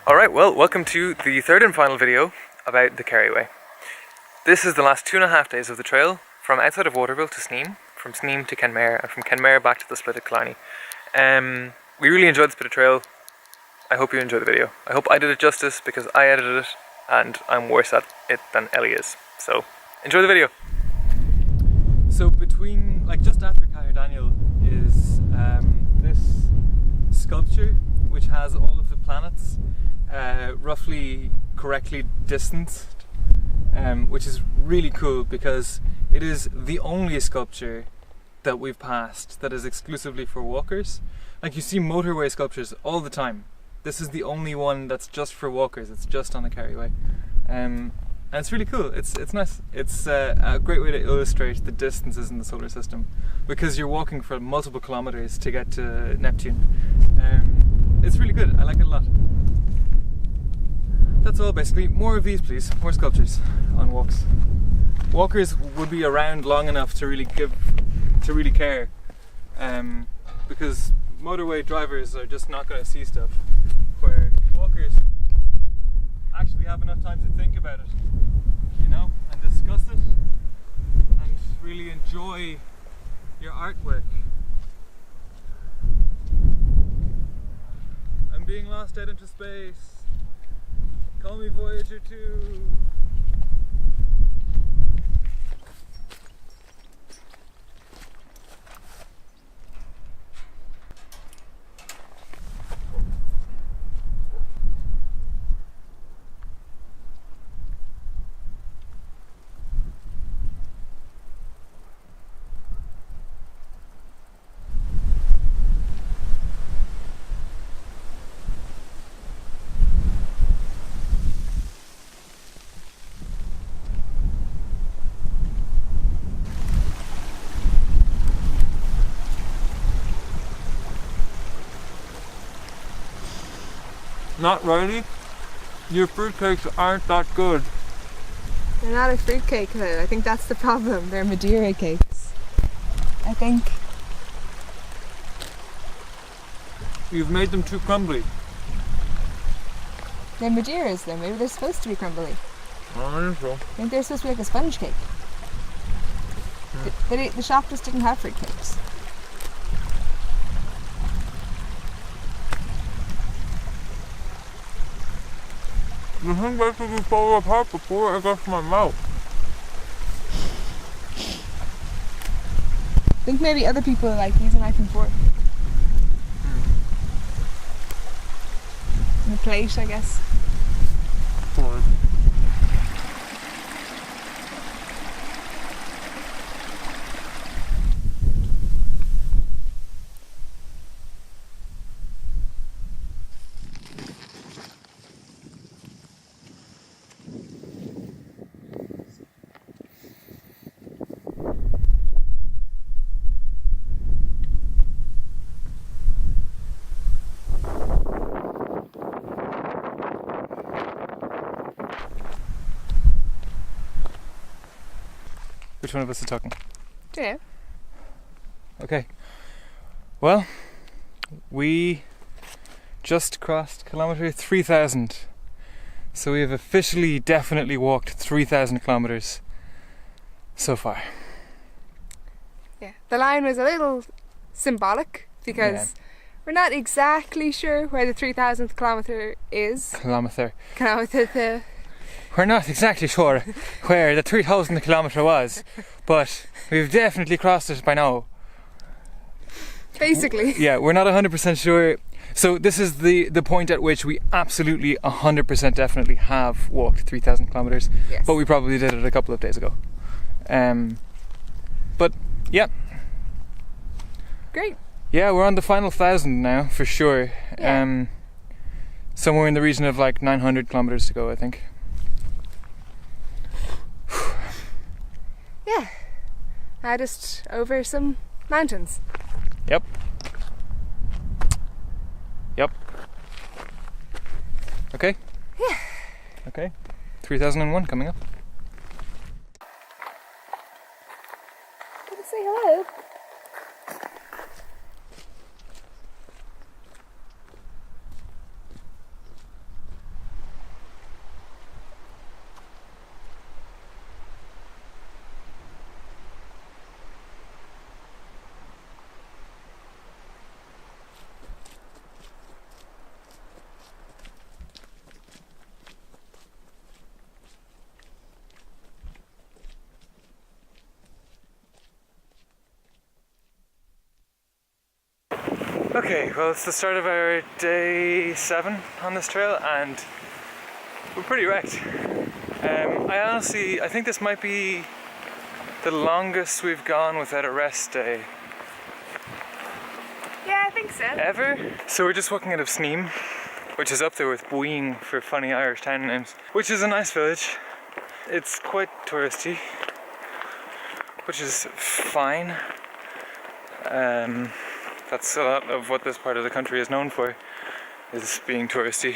Alright, well, welcome to the third and final video about the Kerry Way. This is the last 2.5 days of the trail, from outside of Waterville to Sneem, from Sneem to Kenmare, and from Kenmare back to the split at Killarney. We really enjoyed this bit of trail. I hope you enjoyed the video. I hope I did it justice, because I edited it, and I'm worse at it than Ellie is. So, enjoy the video. So between, just after Cair Daniel is this sculpture, which has all of the planets roughly correctly distanced, which is really cool because it is the only sculpture that we've passed that is exclusively for walkers. Like, you see motorway sculptures all the time. This is the only one that's just for walkers. It's just on the Kerry Way, and it's really cool. It's nice. It's a great way to illustrate the distances in the solar system, because you're walking for multiple kilometers to get to Neptune. It's really good. I like it a lot. That's all basically. More of these, please. More sculptures on walks. Walkers would be around long enough to really care, because motorway drivers are just not going to see stuff, where walkers actually have enough time to think about it, and discuss it, and really enjoy your artwork. I'm being lost out into space. Call me Voyager 2. Not really. Your fruitcakes aren't that good. They're not a fruitcake though. I think that's the problem. They're Madeira cakes, I think. You've made them too crumbly. They're Madeiras though. Maybe they're supposed to be crumbly. I think so. I think they're supposed to be like a sponge cake. The shop just didn't have fruitcakes. The thing basically fell apart before it got to my mouth. I think maybe other people like use a knife and fork. And a plate, I guess. Fine. Which one of us is talking? Yeah. Okay. Well, we just crossed kilometre 3,000. So we have officially, definitely walked 3,000 kilometres so far. Yeah. The line was a little symbolic because we're not exactly sure where the 3,000th kilometre is. Kilometre. We're not exactly sure where the 3,000th kilometre was, but we've definitely crossed it by now. Basically. Yeah, we're not 100% sure. So this is the point at which we absolutely 100% definitely have walked 3,000 kilometres, yes. But we probably did it a couple of days ago. But yeah. Great. Yeah, we're on the final 1,000 now, for sure. Yeah. Somewhere in the region of 900 kilometres to go, I think. Yeah. Just over some mountains. Yep. Okay. Yeah. Okay. 3001 coming up. Can I say hello? Okay, well it's the start of our day 7 on this trail and we're pretty wrecked. I think this might be the longest we've gone without a rest day. Yeah, I think so. Ever? So we're just walking out of Sneem, which is up there with Boeing for funny Irish town names, which is a nice village. It's quite touristy, which is fine. That's a lot of what this part of the country is known for, is being touristy.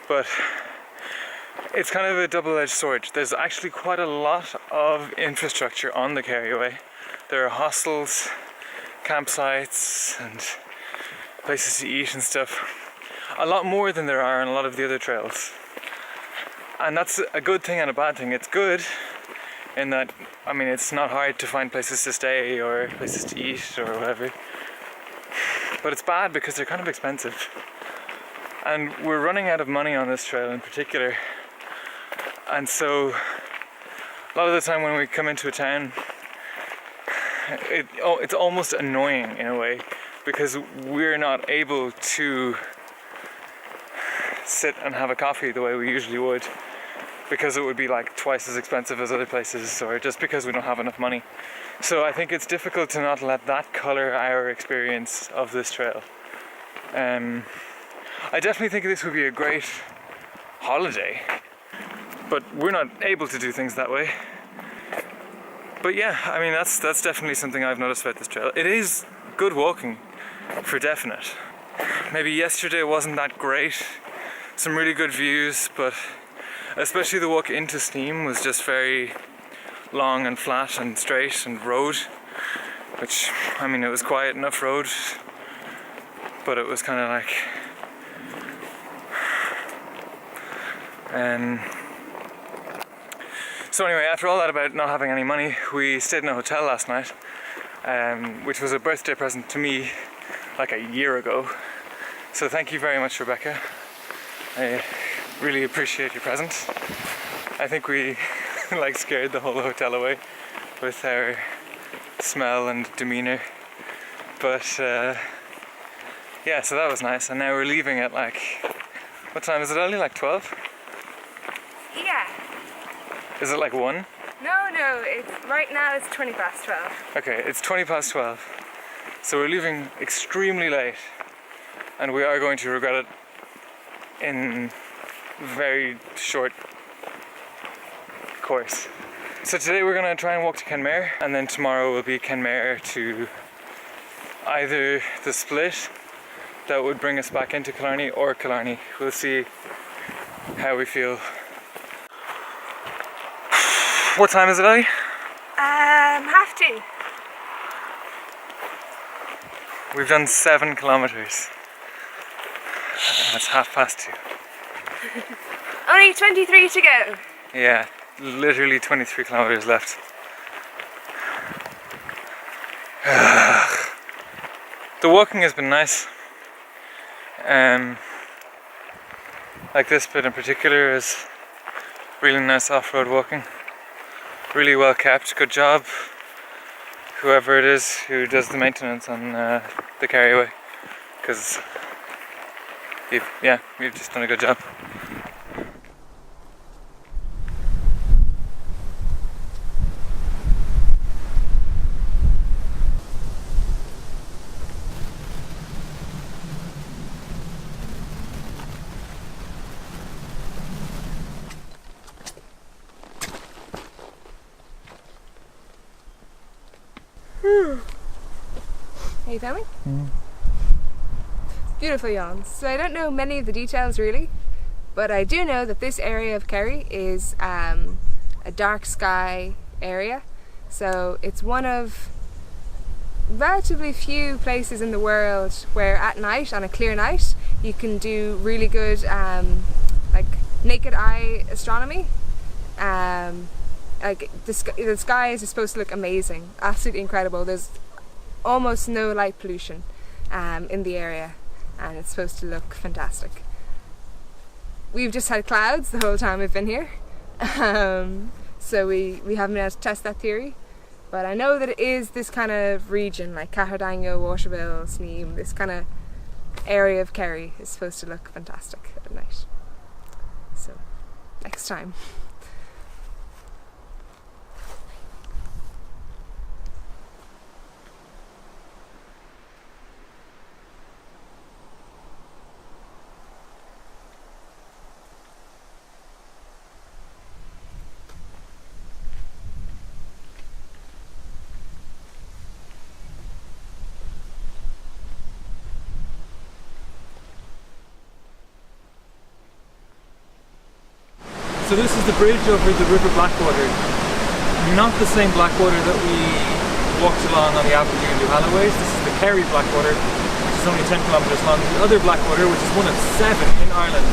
But it's kind of a double-edged sword. There's actually quite a lot of infrastructure on the Kerry. There are hostels, campsites and places to eat and stuff. A lot more than there are on a lot of the other trails. And that's a good thing and a bad thing. It's good in that, I mean, it's not hard to find places to stay or places to eat or whatever. But it's bad because they're kind of expensive. And we're running out of money on this trail in particular. And so, a lot of the time when we come into a town, it's almost annoying in a way because we're not able to sit and have a coffee the way we usually would, because it would be like twice as expensive as other places, or just because we don't have enough money. So I think it's difficult to not let that colour our experience of this trail. I definitely think this would be a great holiday, but we're not able to do things that way. But yeah, I mean that's definitely something I've noticed about this trail. It is good walking, for definite. Maybe yesterday wasn't that great. Some really good views, but especially the walk into Sneem was just very long and flat and straight and road, which, I mean, it was quiet enough road, but it was kind of like so anyway, after all that about not having any money, we stayed in a hotel last night, which was a birthday present to me like a year ago. So thank you very much, Rebecca. I really appreciate your present. I think we like scared the whole hotel away with our smell and demeanour. But yeah, so that was nice. And now we're leaving at like, what time is it, Ellie? Like 12? Yeah. Is it like 1? No, right now it's 12:20. Okay, it's 12:20. So we're leaving extremely late, and we are going to regret it in very short course. So today we're going to try and walk to Kenmare, and then tomorrow will be Kenmare to either the split that would bring us back into Killarney or Killarney. We'll see how we feel. What time is it, Ellie? 1:30. We've done 7 kilometres. That's 2:30. Only 23 to go. Yeah, literally 23 kilometres left. The walking has been nice. Like this bit in particular is really nice off-road walking. Really well kept, good job. Whoever it is who does the maintenance on the Kerry, because you've just done a good job. Are you filming? Beautiful yawns. So I don't know many of the details really, but I do know that this area of Kerry is a dark sky area. So it's one of relatively few places in the world where at night, on a clear night, you can do really good like naked eye astronomy. Like the sky is supposed to look amazing, absolutely incredible. There's almost no light pollution in the area, and it's supposed to look fantastic. We've just had clouds the whole time we've been here, so we haven't been able to test that theory, But I know that it is this kind of region, like Caherdango, Waterville, Sneem, this kind of area of Kerry is supposed to look fantastic at night. So, next time. So this is the bridge over the River Blackwater. Not the same Blackwater that we walked along on the Avenue and Duhalloways. This is the Kerry Blackwater, which is only 10 kilometres long. The other Blackwater, which is one of 7 in Ireland,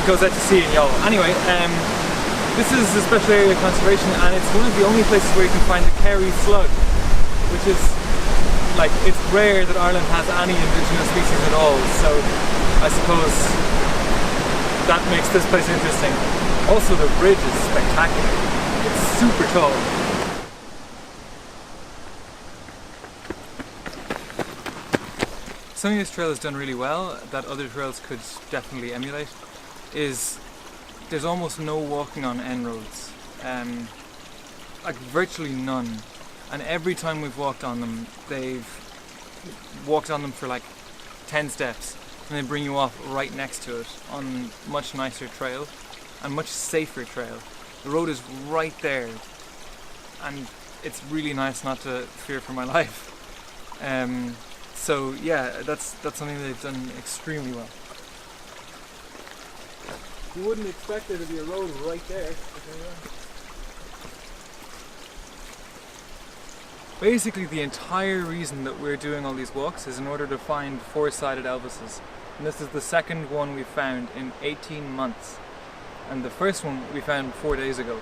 goes out to sea in Youghal. Anyway, this is a special area of conservation, and it's one of the only places where you can find the Kerry slug, which is like, it's rare that Ireland has any indigenous species at all. So I suppose that makes this place interesting. Also, the bridge is spectacular. It's super tall. Something this trail has done really well that other trails could definitely emulate is there's almost no walking on end roads. Like virtually none. And every time we've walked on them, they've walked on them for like 10 steps. And they bring you off right next to it on much nicer trail and much safer trail. The road is right there, and it's really nice not to fear for my life. So yeah, that's something they've done extremely well. You wouldn't expect there to be a road right there. Basically, the entire reason that we're doing all these walks is in order to find 4-sided Elvises. And this is the second one we've found in 18 months. And the first one we found 4 days ago.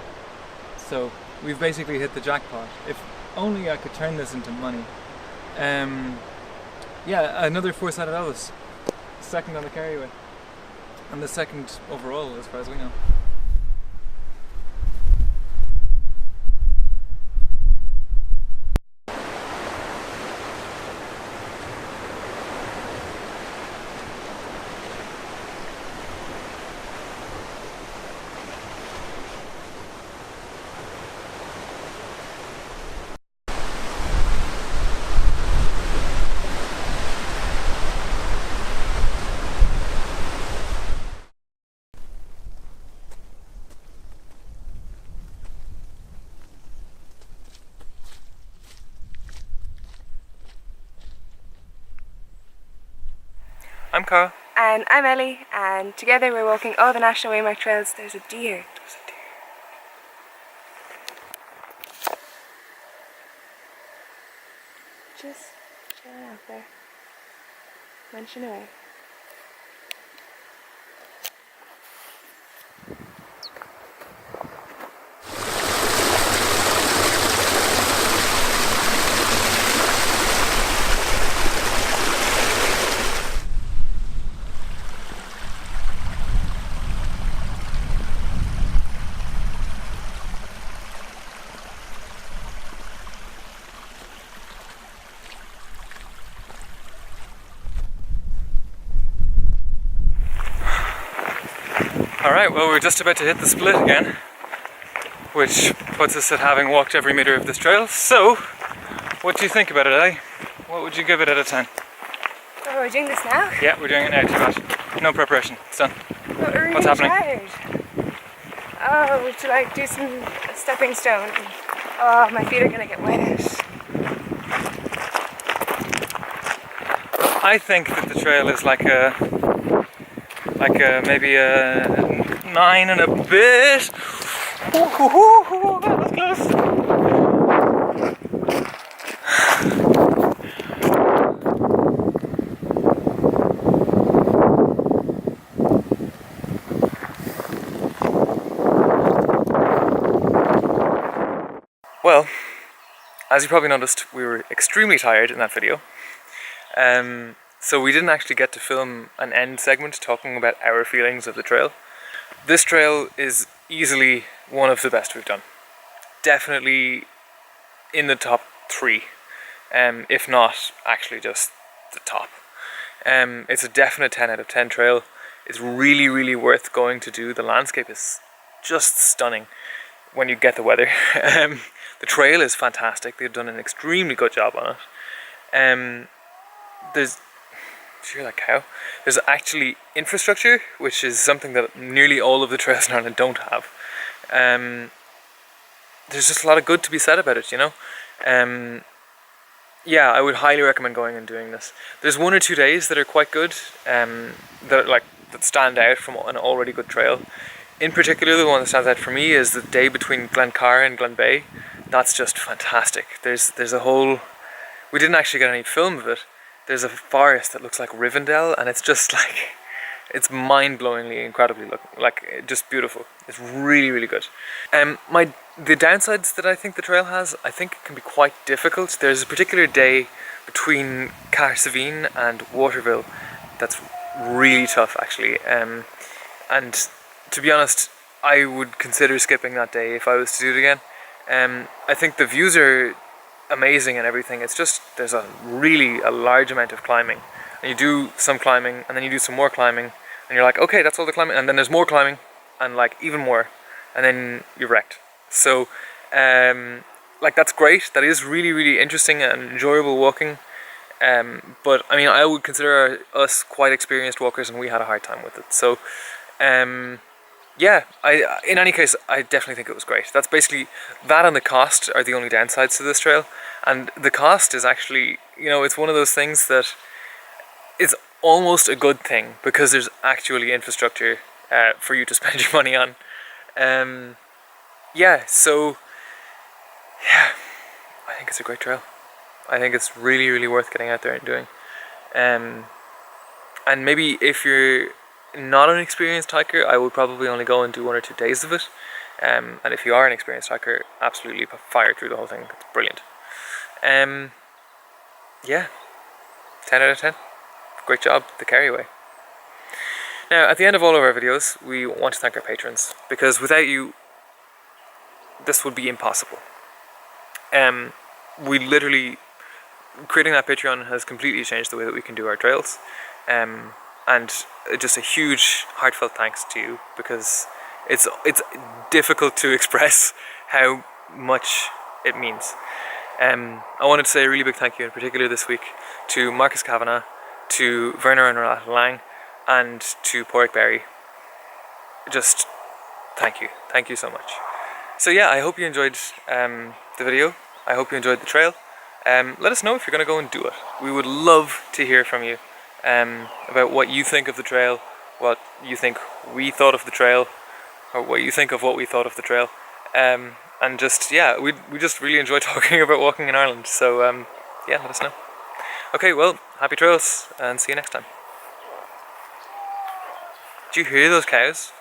So we've basically hit the jackpot. If only I could turn this into money. Yeah, another 4-sided Elvis. Second on the Kerryway. And the second overall, as far as we know. I'm Carl. And I'm Ellie, and together we're walking all the National Waymark trails. There's a deer. Just chilling out there, munching away. Alright, well, we're just about to hit the split again, which puts us at having walked every metre of this trail. So, what do you think about it, Ellie? What would you give it out of 10? Oh, we're doing this now? Yeah, we're doing it now, too bad. No preparation, it's done. But we're really What's happening? tired. Oh, to like do some stepping stone. Oh, my feet are gonna get wet. I think that the trail is like a maybe a 9 and a bit. Ooh, that was close. Well, as you probably noticed, we were extremely tired in that video. So we didn't actually get to film an end segment talking about our feelings of the trail. This trail is easily one of the best we've done. definitely in the top 3, if not actually just the top. It's a definite 10 out of 10 trail. It's really, really worth going to do. The landscape is just stunning when you get the weather. The trail is fantastic. They've done an extremely good job on it. There's, did you hear that cow? There's actually infrastructure, which is something that nearly all of the trails in Ireland don't have. There's just a lot of good to be said about it, you know. Yeah, I would highly recommend going and doing this. There's 1 or 2 days that are quite good, that stand out from an already good trail. In particular, the one that stands out for me is the day between Glencar and Glenbeigh. That's just fantastic. There's a whole, we didn't actually get any film of it. There's a forest that looks like Rivendell, and it's just like, it's mind-blowingly, incredibly just beautiful. It's really, really good. The downsides that I think the trail has, I think it can be quite difficult. There's a particular day between Carsavine and Waterville that's really tough, actually. And to be honest, I would consider skipping that day if I was to do it again. I think the views are amazing and everything. It's just there's a large amount of climbing, and you do some climbing, and then you do some more climbing, and you're like, okay, that's all the climbing, and then there's more climbing, and like even more, and then you're wrecked. So, that's great. That is really, really interesting and enjoyable walking. But I mean, I would consider us quite experienced walkers, and we had a hard time with it. So, yeah, in any case, I definitely think it was great. That's basically, that and the cost are the only downsides to this trail. And the cost is actually, you know, it's one of those things that is almost a good thing, because there's actually infrastructure for you to spend your money on. Yeah, so, yeah, I think it's a great trail. I think it's really, really worth getting out there and doing. And maybe if you're not an experienced hiker, I would probably only go and do 1 or 2 days of it. And if you are an experienced hiker, absolutely fire through the whole thing. It's brilliant. Yeah, 10 out of 10. Great job, the Kerry way. Now, at the end of all of our videos, we want to thank our patrons, because without you, this would be impossible. We literally, creating that Patreon has completely changed the way that we can do our trails. And just a huge heartfelt thanks to you, because it's difficult to express how much it means. I wanted to say a really big thank you in particular this week to Marcus Kavanagh, to Werner and Renata Lang, and to Porrick Berry. Just thank you so much. So yeah, I hope you enjoyed the video. I hope you enjoyed the trail. Let us know if you're going to go and do it. We would love to hear from you about what you think of the trail, what you think we thought of the trail, or what you think of what we thought of the trail. And just, yeah, we just really enjoy talking about walking in Ireland. So yeah, let us know. Okay, well, happy trails, and see you next time. Do you hear those cows?